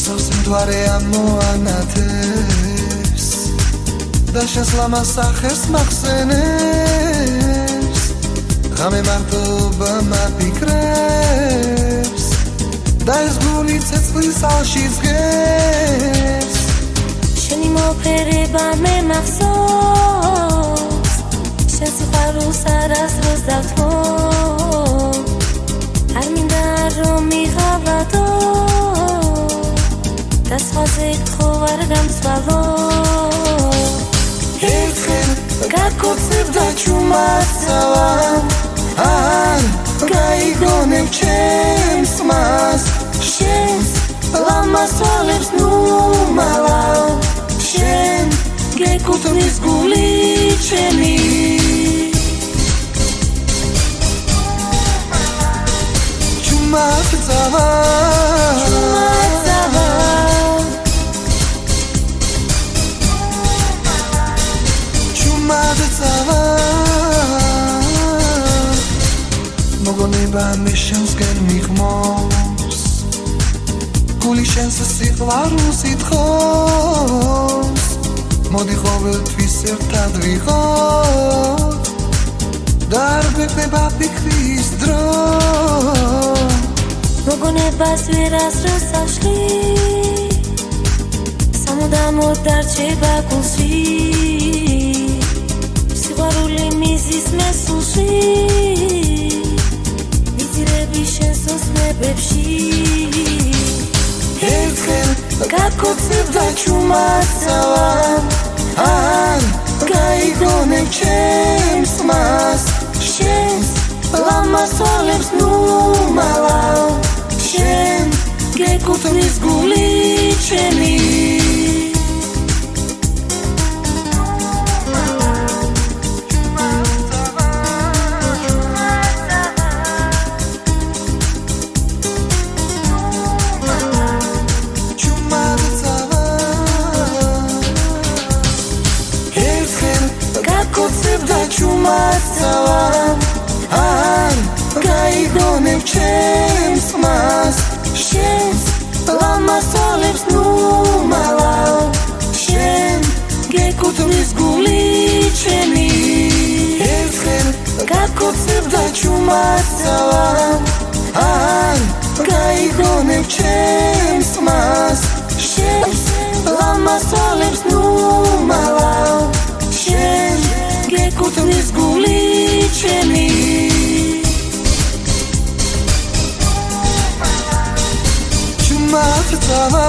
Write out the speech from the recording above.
მოსავს მთვარე ამოანათებს და შენს ლამაზ სახეს მახსენებს ღამე მარტობა მაფიქრებს და ეს გული ცეცხლის ალში ზღებს შენი მოფერება მე მახსოვს შენ სიყვარულს არასდროს დავთმო არ მინდა რომ მიღავადო და სხვაზე გთხოვ არ გამცვალო ერთხელ გაგკოცებ და ჩუმაცავა არ გაიგონებ ჩემს მას შენს ლამაზ თვალებს ნუ მალავ შენ გეკუთვნის გული ჩემი ჩუმაცავა მოგონება მე შენსგან მიღმოს გული შენს სიყვარულს ითხოვს მოდი ყოველთვის ერთად ვიყოთ და არ გვექნება ფიქრის დრო მოგონებას ვერასდროს ავშლი სამუდამოდ დარჩება გულში სიყვარული მიზის მესულში შენს ოსნებებში ერთხელ გაგკოცებ და ჩუმაცავა არ გაიგონებ ჩემს მას შენს ლამაზ თვალებს ნუ მალავ შენ გეკუთვნის გული ჩემი ჩუმაცავა არ გაიგონებ ჩემს მას შენს ლამაზ თვალებს ნუ მალავ შენ გეკუთვნის გული ჩემი ერთხელ გაგკოცებ და ჩუმაცავა არ გაიგონებ ჩემს მას შენს ლამაზ თვალებს ნუ მალავ შენ გეკუთვნის გული ჩემი ჩუმაცავა